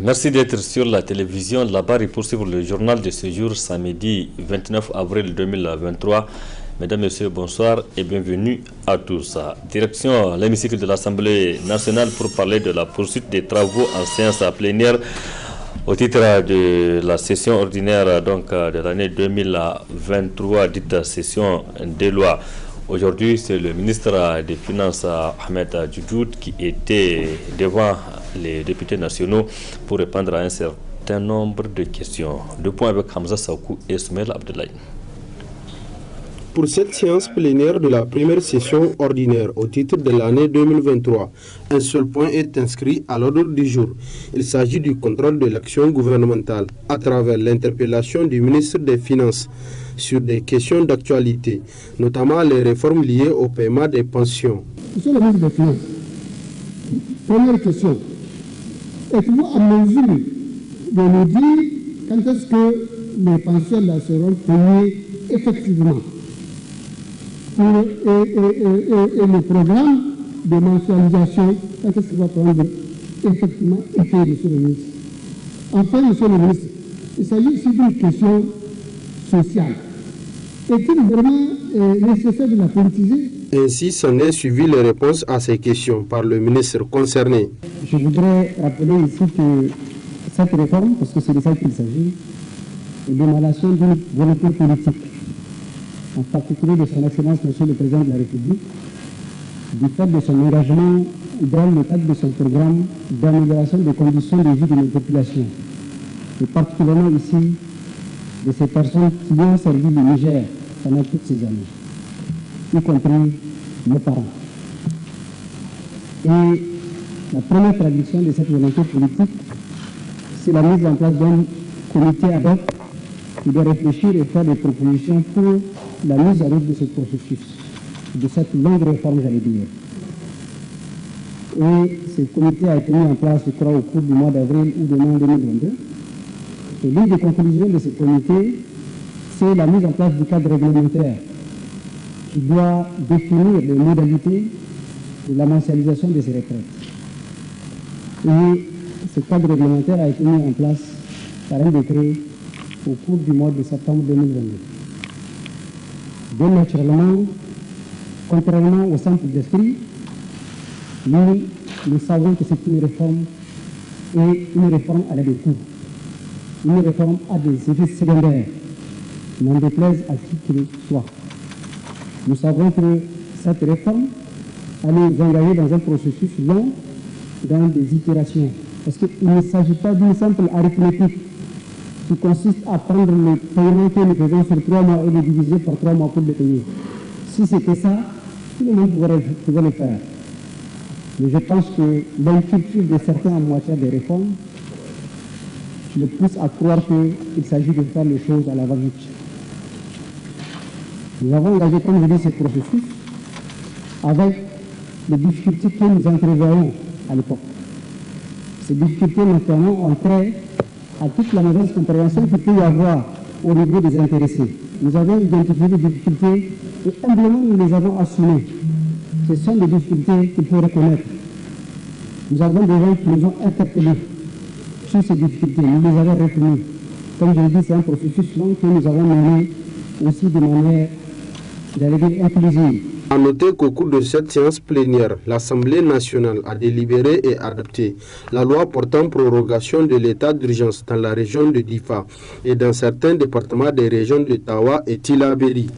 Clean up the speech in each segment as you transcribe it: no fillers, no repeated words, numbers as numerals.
Merci d'être sur la télévision. Là-bas, pour suivre le journal de ce jour, samedi 29 avril 2023. Mesdames, Messieurs, bonsoir et bienvenue à tous. Direction l'hémicycle de l'Assemblée nationale pour parler de la poursuite des travaux en séance plénière au titre de la session ordinaire de l'année 2023, dite session des lois. Aujourd'hui, c'est le ministre des Finances, Ahmed Djoujoud, qui était devant les députés nationaux pour répondre à un certain nombre de questions. Deux points avec Hamza Saoukou et Ismaël Abdoulaye. Pour cette séance plénière de la première session ordinaire au titre de l'année 2023, un seul point est inscrit à l'ordre du jour. Il s'agit du contrôle de l'action gouvernementale à travers l'interpellation du ministre des Finances sur des questions d'actualité, notamment les réformes liées au paiement des pensions. Monsieur le ministre des Finances, première question. Êtes-vous en mesure de nous dire quand est-ce que les pensions seront payées effectivement et le programme de mensualisation, quand est-ce qu'il va prendre effectivement effet, monsieur le ministre? Enfin, monsieur le ministre, il s'agit ici d'une question sociale. Est-il vraiment nécessaire de la politiser? Ainsi, s'en est suivi les réponses à ces questions par le ministre concerné. Je voudrais rappeler ici que cette réforme, parce que c'est de ça qu'il s'agit, est l'émanation d'une volonté politique, en particulier de son Excellence, Monsieur le Président de la République, du fait de son engagement dans le cadre de son programme d'amélioration des conditions de vie de nos populations, et particulièrement ici de ces personnes qui ont servi le Niger pendant toutes ces années, y compris nos parents. Et la première traduction de cette volonté politique, c'est la mise en place d'un comité ad hoc qui doit réfléchir et faire des propositions pour la mise en œuvre de ce processus, de cette longue réforme, j'allais dire. Et ce comité a été mis en place, je crois, au cours du mois d'avril ou de mai 2022. Et l'une des conclusions de ce comité, c'est la mise en place du cadre réglementaire qui doit définir les modalités de la mensualisation de ces retraites. Et ce cadre réglementaire a été mis en place par un décret au cours du mois de septembre 2022. Bien naturellement, contrairement au centre d'esprit, nous savons que c'est une réforme et une réforme à la découverte. Une réforme a des effets secondaires, n'en déplaise à qui qu'il soit. Nous savons que cette réforme a nous engager dans un processus long, dans des itérations. Parce qu'il ne s'agit pas d'une simple arithmétique qui consiste à prendre le paiement que nous faisons sur 3 mois et le diviser par 3 mois pour le payer. Si c'était ça, tout le monde pouvait le faire. Mais je pense que l'inquiétude de certains en matière de réformes le pousse à croire qu'il s'agit de faire les choses à la va-vite. Nous avons engagé, comme je dis, ce processus avec les difficultés que nous entrevoyons à l'époque. Ces difficultés, notamment, ont trait à toute la mauvaise compréhension qu'il peut y avoir au niveau des intéressés. Nous avons identifié des difficultés et humblement nous les avons assumées. Ce sont des difficultés qu'il faut reconnaître. Nous avons des gens qui nous ont interpellés sur ces difficultés. Nous les avons retenues. Comme je l'ai dit, c'est un processus long que nous avons mené aussi de manière, j'allais dire, inclusive. A noter qu'au cours de cette séance plénière, l'Assemblée nationale a délibéré et adopté la loi portant prorogation de l'état d'urgence dans la région de Difa et dans certains départements des régions de Tawa et Tillabéri.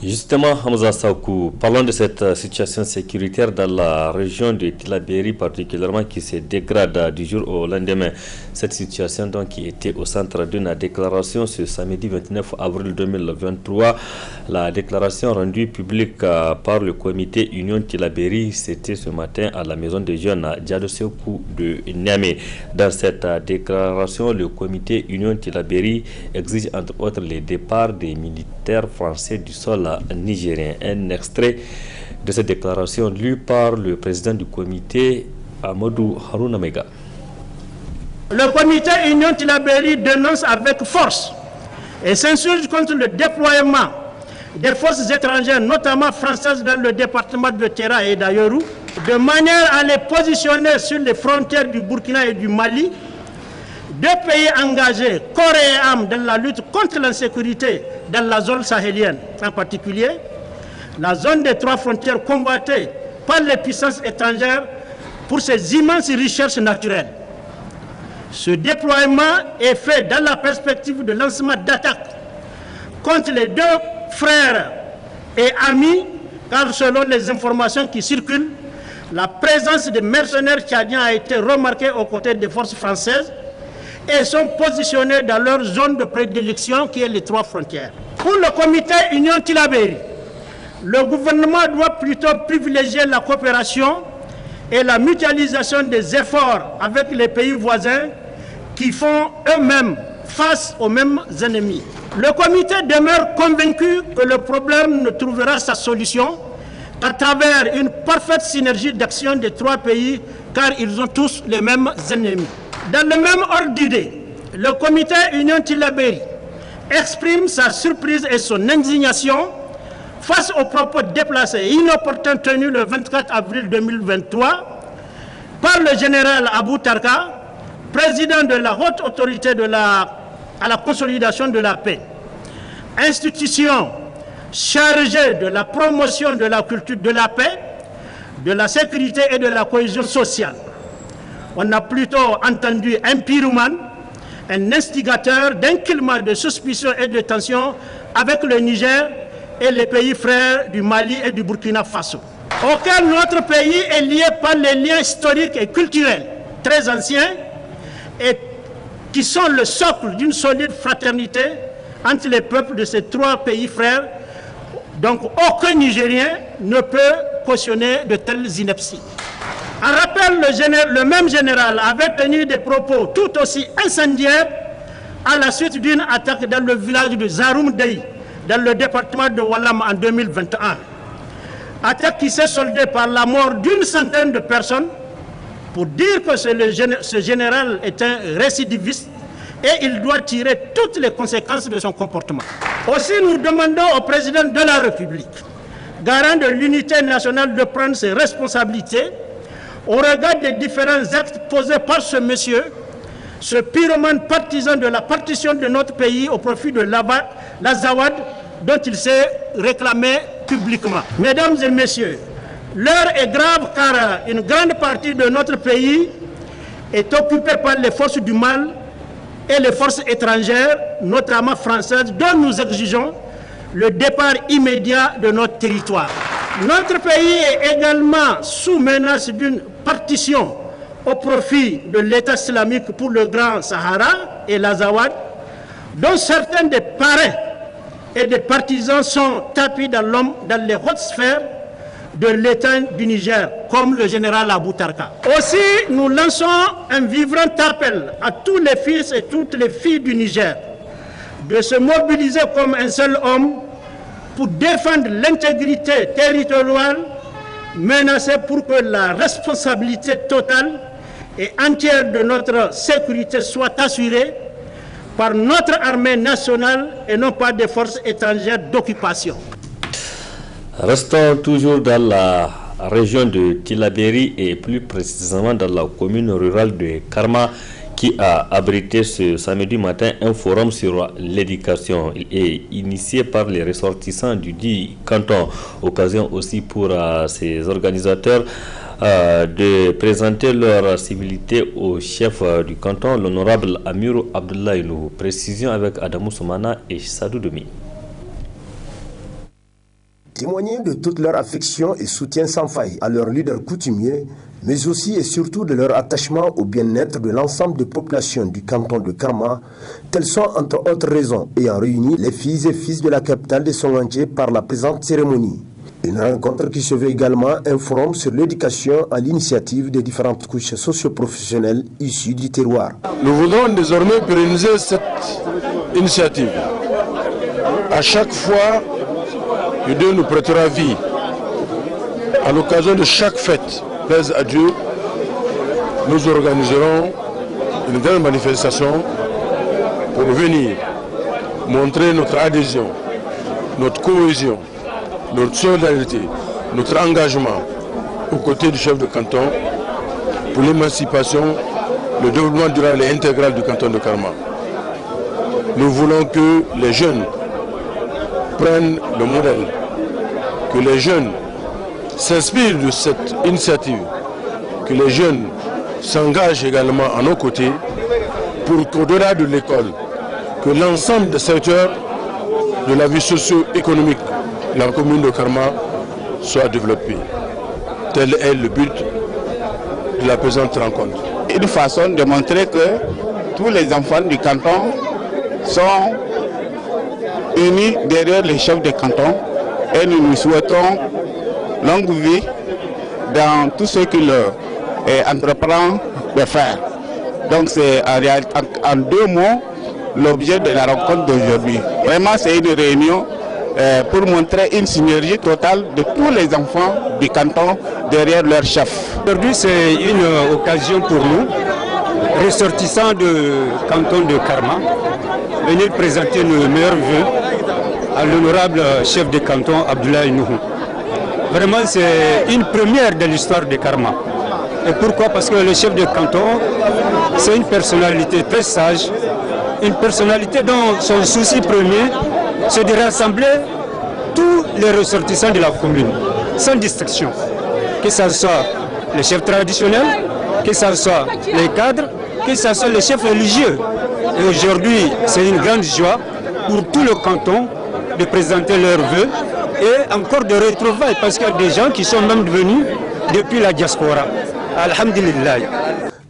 Justement, Hamza Saoukou, parlons de cette situation sécuritaire dans la région de Tillabéri particulièrement qui se dégrade du jour au lendemain. Cette situation donc qui était au centre d'une déclaration ce samedi 29 avril 2023. La déclaration rendue publique par le comité Union Tillabéri, c'était ce matin à la maison des jeunes à Diadosekou de Niamey. Dans cette déclaration, le comité Union Tillabéri exige entre autres les départs des militaires français du sol nigérien. Un extrait de cette déclaration lu par le président du comité, Amadou Harouna Mega. Le comité Union Tillabéri dénonce avec force et s'insurge contre le déploiement des forces étrangères, notamment françaises, dans le département de Terra et d'Ayoru, de manière à les positionner sur les frontières du Burkina et du Mali, deux pays engagés corps et âme dans la lutte contre l'insécurité dans la zone sahélienne, en particulier la zone des 3 frontières convoitée par les puissances étrangères pour ses immenses richesses naturelles. Ce déploiement est fait dans la perspective de lancement d'attaques contre les deux frères et amis, car selon les informations qui circulent, la présence des mercenaires tchadiens a été remarquée aux côtés des forces françaises et sont positionnés dans leur zone de prédilection qui est les 3 frontières. Pour le comité Union Tillabéri, le gouvernement doit plutôt privilégier la coopération et la mutualisation des efforts avec les pays voisins qui font eux-mêmes face aux mêmes ennemis. Le comité demeure convaincu que le problème ne trouvera sa solution qu'à travers une parfaite synergie d'action des 3 pays, car ils ont tous les mêmes ennemis. Dans le même ordre d'idée, le comité Union Tillabéri exprime sa surprise et son indignation face aux propos déplacés et inopportuns tenus le 24 avril 2023 par le général Abou Tarka, président de la haute autorité à la consolidation de la paix, institution chargée de la promotion de la culture de la paix, de la sécurité et de la cohésion sociale. On a plutôt entendu un pyromane, un instigateur d'un climat de suspicion et de tension avec le Niger et les pays frères du Mali et du Burkina Faso, auquel notre pays est lié par les liens historiques et culturels très anciens et qui sont le socle d'une solide fraternité entre les peuples de ces 3 pays frères. Donc aucun Nigérien ne peut cautionner de telles inepties. En rappel, le même général avait tenu des propos tout aussi incendiaires à la suite d'une attaque dans le village de Zaroum Dey, dans le département de Wallam en 2021. Attaque qui s'est soldée par la mort d'une centaine de personnes, pour dire que ce général est un récidiviste et il doit tirer toutes les conséquences de son comportement. Aussi, nous demandons au président de la République, garant de l'unité nationale, de prendre ses responsabilités au regard des différents actes posés par ce monsieur, ce pyromane partisan de la partition de notre pays au profit de l'Azawad, dont il s'est réclamé publiquement. Mesdames et messieurs, l'heure est grave car une grande partie de notre pays est occupée par les forces du mal et les forces étrangères, notamment françaises, dont nous exigeons le départ immédiat de notre territoire. Notre pays est également sous menace d'une partition au profit de l'État islamique pour le Grand Sahara et l'Azawad, dont certains des parrains et des partisans sont tapis dans les hautes sphères de l'État du Niger, comme le général Abou Tarka. Aussi, nous lançons un vibrant appel à tous les fils et toutes les filles du Niger de se mobiliser comme un seul homme pour défendre l'intégrité territoriale menacée, pour que la responsabilité totale et entière de notre sécurité soit assurée par notre armée nationale et non pas des forces étrangères d'occupation. Restons toujours dans la région de Tillabéri et plus précisément dans la commune rurale de Karma, qui a abrité ce samedi matin un forum sur l'éducation. Il est initié par les ressortissants du dit canton. Occasion aussi pour ces organisateurs de présenter leur civilité au chef du canton, l'honorable Amirou Abdoulaye. Nous précisions avec Adamou Soumana et Sadou Domi. Témoigner de toute leur affection et soutien sans faille à leur leader coutumier, mais aussi et surtout de leur attachement au bien-être de l'ensemble des populations du canton de Karma, telles sont entre autres raisons ayant réuni les filles et fils de la capitale de Songanché par la présente cérémonie. Une rencontre qui se veut également un forum sur l'éducation à l'initiative des différentes couches socio-professionnelles issues du terroir. Nous voudrons désormais pérenniser cette initiative. À chaque fois que Dieu nous prêtera vie, à l'occasion de chaque fête, plaise à Dieu, nous organiserons une grande manifestation pour venir montrer notre adhésion, notre cohésion, notre solidarité, notre engagement aux côtés du chef de canton pour l'émancipation le développement durable et intégral du canton de Karma. Nous voulons que les jeunes prennent le modèle, que les jeunes s'inspirent de cette initiative, que les jeunes s'engagent également à nos côtés pour qu'au-delà de l'école, que l'ensemble des secteurs de la vie socio-économique de la commune de Karma soit développé. Tel est le but de la présente rencontre. Une façon de montrer que tous les enfants du canton sont unis derrière les chefs de canton et nous nous souhaitons longue vie dans tout ce qu'il entreprend de faire. Donc c'est en 2 mots l'objet de la rencontre d'aujourd'hui. Vraiment c'est une réunion pour montrer une synergie totale de tous les enfants du canton derrière leur chef. Aujourd'hui c'est une occasion pour nous, ressortissants du canton de Karma, venir présenter nos meilleurs vœux à l'honorable chef de canton Abdoulaye Nuhu. Vraiment c'est une première de l'histoire de Karma. Et pourquoi? Parce que le chef de canton, c'est une personnalité très sage, une personnalité dont son souci premier, c'est de rassembler tous les ressortissants de la commune, sans distinction. Que ce soit les chefs traditionnels, que ce soit les cadres, que ce soit les chefs religieux. Et aujourd'hui, c'est une grande joie pour tout le canton de présenter leurs vœux et encore de retrouvailles, parce qu'il y a des gens qui sont même venus depuis la diaspora. Alhamdulillah.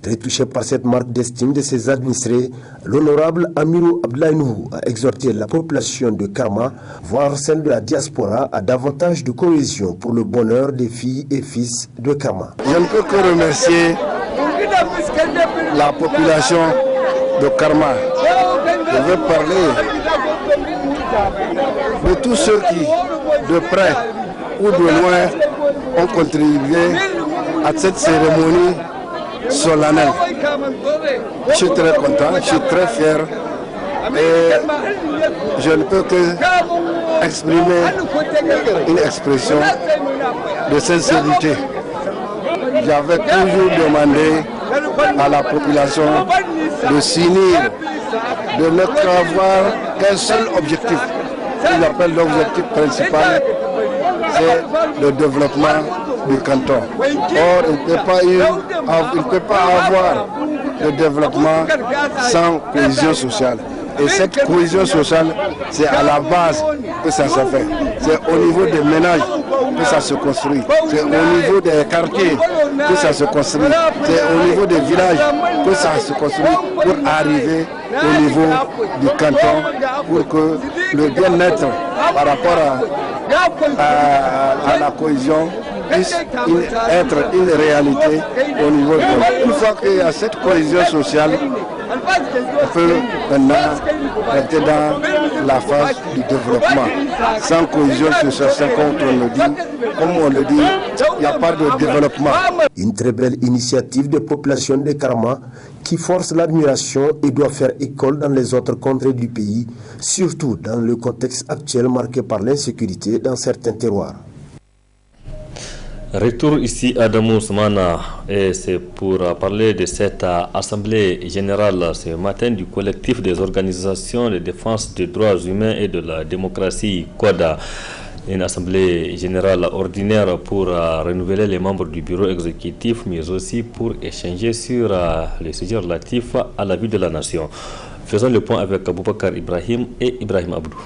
Très touché par cette marque d'estime de ses administrés, l'honorable Amirou Abdoulaye Nuhu a exhorté la population de Karma, voire celle de la diaspora, à davantage de cohésion pour le bonheur des filles et fils de Karma. Je ne peux que remercier la population de Karma. Je veux parler de tous ceux qui, de près ou de loin, ont contribué à cette cérémonie solennelle. Je suis très content, je suis très fier et je ne peux que exprimer une expression de sincérité. J'avais toujours demandé à la population de s'unir, de ne qu'avoir qu'un seul objectif. Ce qu'on appelle l'objectif principal, c'est le développement du canton. Or, il ne peut pas avoir de développement sans cohésion sociale. Et cette cohésion sociale, c'est à la base que ça se fait. C'est au niveau des ménages que ça se construit. C'est au niveau des quartiers que ça se construit. C'est au niveau des villages que ça se construit pour arriver au niveau du canton, pour que le bien-être par rapport à la cohésion puisse être une réalité au niveau de canton. Une fois qu'il y a cette cohésion sociale, on peut maintenant rester dans la phase du développement. Sans cohésion sociale, comme on le dit, il n'y a pas de développement. Une très belle initiative de population de Karma qui force l'admiration et doit faire école dans les autres contrées du pays, surtout dans le contexte actuel marqué par l'insécurité dans certains terroirs. Retour ici à Adamou Soumana, et c'est pour parler de cette assemblée générale ce matin du collectif des organisations de défense des droits humains et de la démocratie CODA. Une assemblée générale ordinaire pour renouveler les membres du bureau exécutif, mais aussi pour échanger sur les sujets relatifs à la vie de la nation. Faisons le point avec Aboubakar Ibrahim et Ibrahim Abdou.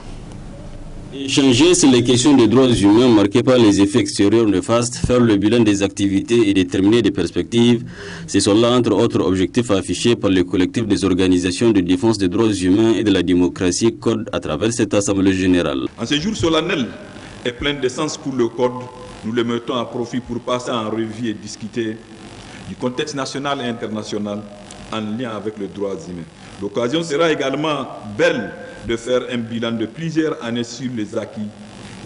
Échanger sur les questions des droits humains marquées par les effets extérieurs néfastes, faire le bilan des activités et déterminer des perspectives, ce sont là entre autres objectifs affichés par le collectif des organisations de défense des droits humains et de la démocratie CODE à travers cette assemblée générale. En ce jour solennel et plein de sens pour le CODE, nous le mettons à profit pour passer en revue et discuter du contexte national et international en lien avec les droits humains. L'occasion sera également belle de faire un bilan de plusieurs années sur les acquis,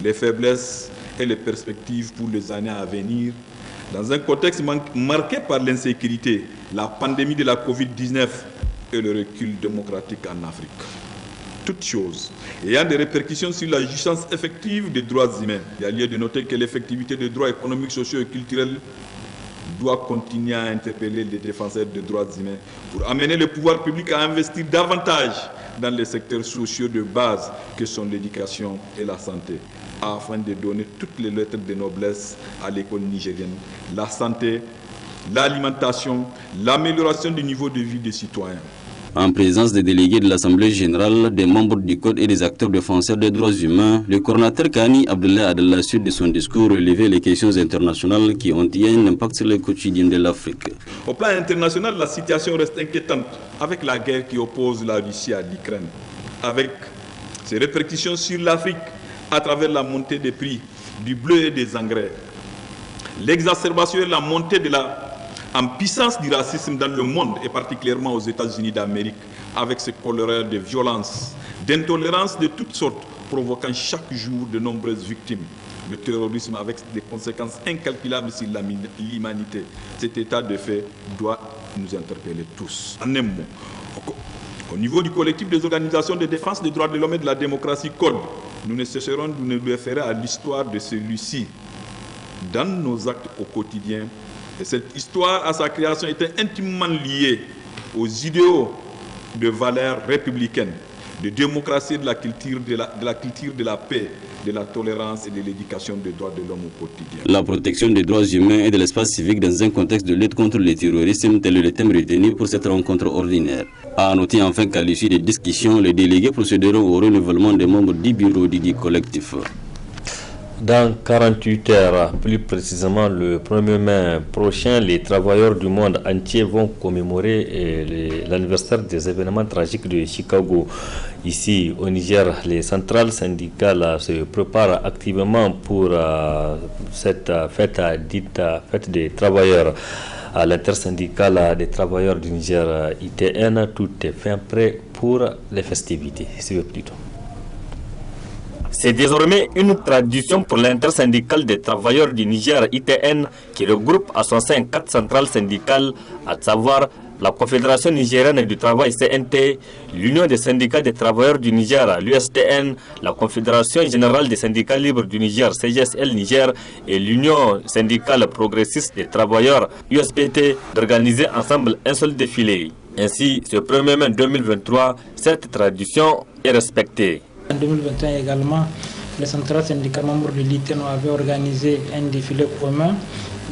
les faiblesses et les perspectives pour les années à venir, dans un contexte marqué par l'insécurité, la pandémie de la Covid-19 et le recul démocratique en Afrique. Toutes choses ayant des répercussions sur la jouissance effective des droits humains. Il y a lieu de noter que l'effectivité des droits économiques, sociaux et culturels doit continuer à interpeller les défenseurs des droits humains pour amener le pouvoir public à investir davantage dans les secteurs sociaux de base que sont l'éducation et la santé, afin de donner toutes les lettres de noblesse à l'école nigérienne, la santé, l'alimentation, l'amélioration du niveau de vie des citoyens. En présence des délégués de l'Assemblée générale, des membres du Code et des acteurs défenseurs des droits humains, le coordonnateur Kani Abdoulaye a, à la suite de son discours, relevé les questions internationales qui ont eu un impact sur le quotidien de l'Afrique. Au plan international, la situation reste inquiétante avec la guerre qui oppose la Russie à l'Ukraine, avec ses répercussions sur l'Afrique à travers la montée des prix du bleu et des engrais, l'exacerbation et la montée de la en puissance du racisme dans le monde et particulièrement aux États-Unis d'Amérique, avec ce choléra de violence, d'intolérance de toutes sortes, provoquant chaque jour de nombreuses victimes. Le terrorisme avec des conséquences incalculables sur l'humanité. Cet état de fait doit nous interpeller tous. En un mot, au niveau du collectif des organisations de défense des droits de l'homme et de la démocratie CODE, nous ne cesserons de nous référer à l'histoire de celui-ci dans nos actes au quotidien. Et cette histoire, à sa création, était intimement liée aux idéaux de valeurs républicaines, de démocratie, de la culture de la paix, de la tolérance et de l'éducation des droits de l'homme au quotidien. La protection des droits humains et de l'espace civique dans un contexte de lutte contre le terrorisme, tel est le thème retenu pour cette rencontre ordinaire. À noter enfin qu'à l'issue des discussions, les délégués procéderont au renouvellement des membres du bureau du collectif. Dans 48 heures, plus précisément le 1er mai prochain, les travailleurs du monde entier vont commémorer l'anniversaire des événements tragiques de Chicago. Ici au Niger, les centrales syndicales se préparent activement pour cette fête dite fête des travailleurs. À l'intersyndicale des travailleurs du Niger, ITN, tout est fin prêt pour les festivités. Suivez plutôt. C'est désormais une tradition pour l'intersyndicale des travailleurs du Niger, ITN, qui regroupe à son sein 4 centrales syndicales, à savoir la Confédération nigérienne du travail CNT, l'Union des syndicats des travailleurs du Niger, l'USTN, la Confédération générale des syndicats libres du Niger, CGSL Niger, et l'Union syndicale progressiste des travailleurs, USPT, d'organiser ensemble un seul défilé. Ainsi, ce 1er mai 2023, cette tradition est respectée. En 2021 également, les centrales syndicales membres de l'ITN avaient organisé un défilé commun.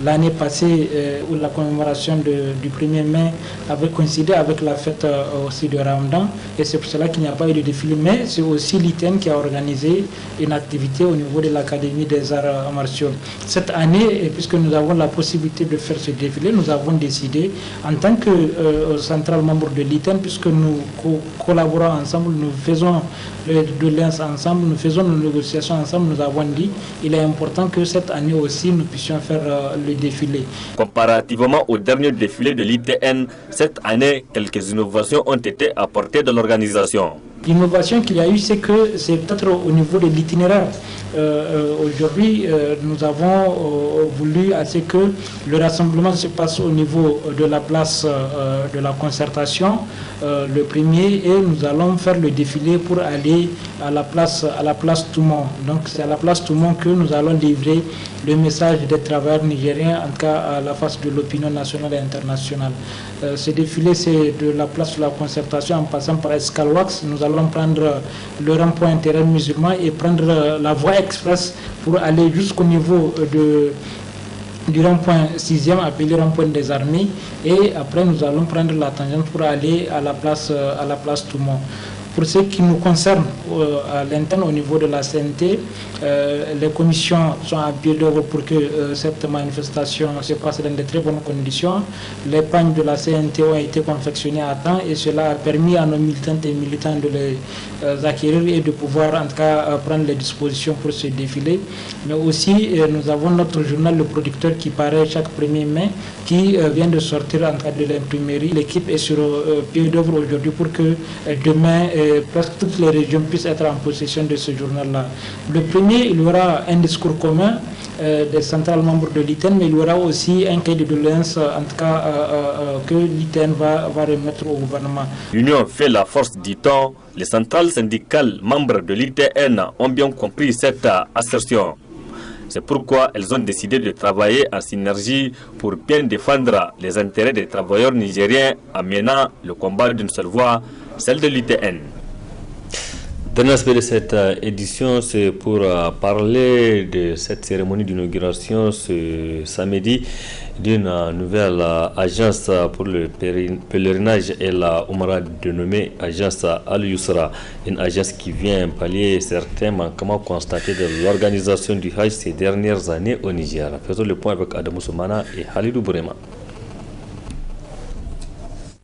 L'année passée, où la commémoration du 1er mai avait coïncidé avec la fête aussi de Ramadan, et c'est pour cela qu'il n'y a pas eu de défilé. Mais c'est aussi l'ITN qui a organisé une activité au niveau de l'Académie des arts martiaux. Cette année, puisque nous avons la possibilité de faire ce défilé, nous avons décidé, en tant que centrale membre de l'ITN, puisque nous collaborons ensemble, nous faisons de l'INS ensemble, nous faisons nos négociations ensemble, nous avons dit qu'il est important que cette année aussi nous puissions faire le défilé. Comparativement au dernier défilé de l'ITN, cette année, quelques innovations ont été apportées dans l'organisation. L'innovation qu'il y a eu, c'est que c'est peut-être au niveau de l'itinéraire. Aujourd'hui, nous avons voulu à ce que le rassemblement se passe au niveau de la place de la concertation, le premier, et nous allons faire le défilé pour aller à la place Toumont. Donc c'est à la place Toumont que nous allons livrer le message des travailleurs nigériens, en tout cas à la face de l'opinion nationale et internationale. Ce défilé, c'est de la place de la concertation en passant par Escalwax. Nous allons prendre le rond-point intérieur musulman et prendre la voie express pour aller jusqu'au niveau du rond-point 6e appelé rond-point des armées, et après nous allons prendre la tangente pour aller à la place Toumont. Pour ce qui nous concerne à l'interne au niveau de la CNT, les commissions sont à pied d'œuvre pour que cette manifestation se passe dans de très bonnes conditions. Les pagnes de la CNT ont été confectionnées à temps et cela a permis à nos militantes et militants de les acquérir et de pouvoir en tout cas prendre les dispositions pour ce défilé. Mais aussi nous avons notre journal Le Producteur qui paraît chaque 1er mai, qui vient de sortir en cas de l'imprimerie. L'équipe est sur pied d'œuvre aujourd'hui pour que demain presque toutes les régions puissent être en possession de ce journal-là. Le premier, il y aura un discours commun des centrales membres de l'ITN, mais il y aura aussi un cahier de doléances, en tout cas, que l'ITN va remettre au gouvernement. L'union fait la force, dit-on. Les centrales syndicales membres de l'ITN ont bien compris cette assertion. C'est pourquoi elles ont décidé de travailler en synergie pour bien défendre les intérêts des travailleurs nigériens en menant le combat d'une seule voix, celle de l'UTN. Dernier aspect de cette édition, c'est pour parler de cette cérémonie d'inauguration ce samedi d'une nouvelle agence pour le pèlerinage et la Umrah dénommée agence Al-Yusra, une agence qui vient pallier certains manquements constatés de l'organisation du Hajj ces dernières années au Niger. Faisons le point avec Adamou Soumana et Halidou Bourema.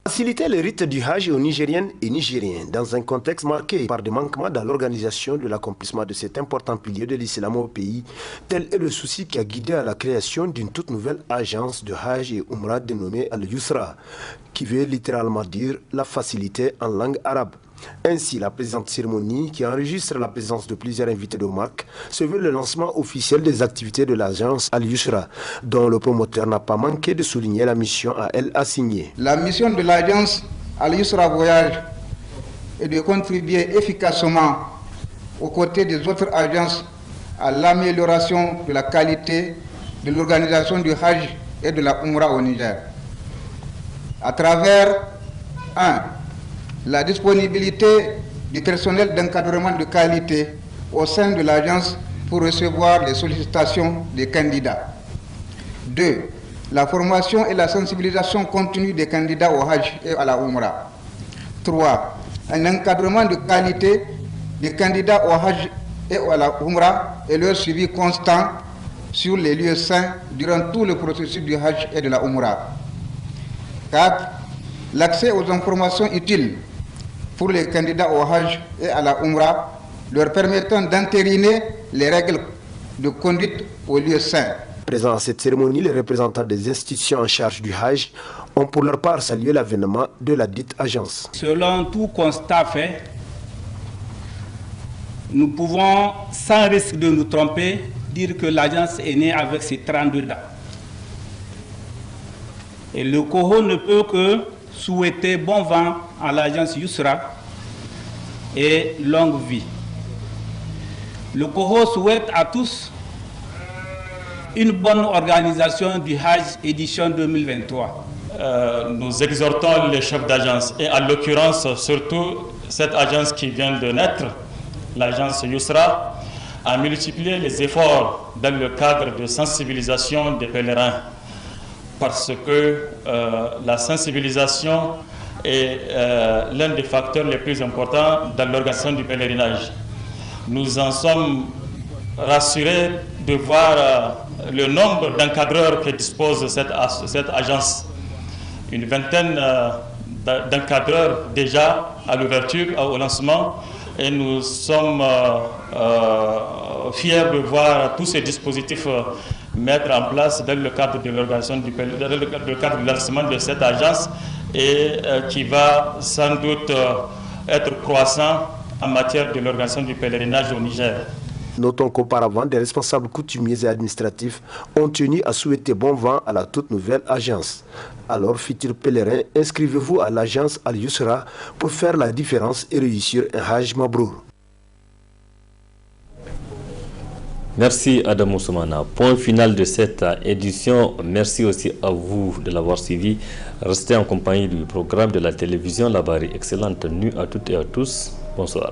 Faciliter le rite du Hajj aux Nigériennes et Nigériens dans un contexte marqué par des manquements dans l'organisation de l'accomplissement de cet important pilier de l'islam au pays, tel est le souci qui a guidé à la création d'une toute nouvelle agence de Hajj et Umrah dénommée Al-Yusra, qui veut littéralement dire la facilité en langue arabe. Ainsi, la présente cérémonie, qui enregistre la présence de plusieurs invités de marque, se veut le lancement officiel des activités de l'agence Al-Yusra, dont le promoteur n'a pas manqué de souligner la mission à elle assignée. La mission de l'agence Al-Yusra Voyage est de contribuer efficacement aux côtés des autres agences à l'amélioration de la qualité de l'organisation du Hajj et de la Umrah au Niger. À travers 1. La disponibilité du personnel d'encadrement de qualité au sein de l'agence pour recevoir les sollicitations des candidats. 2. La formation et la sensibilisation continue des candidats au Hajj et à la Umrah. 3. Un encadrement de qualité des candidats au Hajj et à la Umrah et leur suivi constant sur les lieux saints durant tout le processus du Hajj et de la Umrah. 4. L'accès aux informations utiles pour les candidats au Hajj et à la Umrah, leur permettant d'entériner les règles de conduite aux lieux saints. Présents à cette cérémonie, les représentants des institutions en charge du Hajj ont pour leur part salué l'avènement de la dite agence. Selon tout constat fait, nous pouvons, sans risque de nous tromper, dire que l'agence est née avec ses 32 dents. Et le COHO ne peut que souhaiter bon vent à l'agence Yusra et longue vie. Le COHO souhaite à tous une bonne organisation du Hajj édition 2023. Nous exhortons les chefs d'agence et en l'occurrence surtout cette agence qui vient de naître, l'agence Yusra, à multiplier les efforts dans le cadre de sensibilisation des pèlerins. Parce que la sensibilisation est l'un des facteurs les plus importants dans l'organisation du pèlerinage. Nous en sommes rassurés de voir le nombre d'encadreurs que dispose cette agence. Une vingtaine d'encadreurs déjà à l'ouverture, au lancement, et nous sommes fiers de voir tous ces dispositifs mettre en place dans le cadre de l'organisation dans le cadre du lancement de cette agence et qui va sans doute être croissant en matière de l'organisation du pèlerinage au Niger. Notons qu'auparavant, des responsables coutumiers et administratifs ont tenu à souhaiter bon vent à la toute nouvelle agence. Alors, futurs pèlerins, inscrivez-vous à l'agence Al-Yusra pour faire la différence et réussir un Hajj Mabrour. Merci Adamou Soumana. Point final de cette édition. Merci aussi à vous de l'avoir suivi. Restez en compagnie du programme de la télévision Labari. Excellente nuit à toutes et à tous. Bonsoir.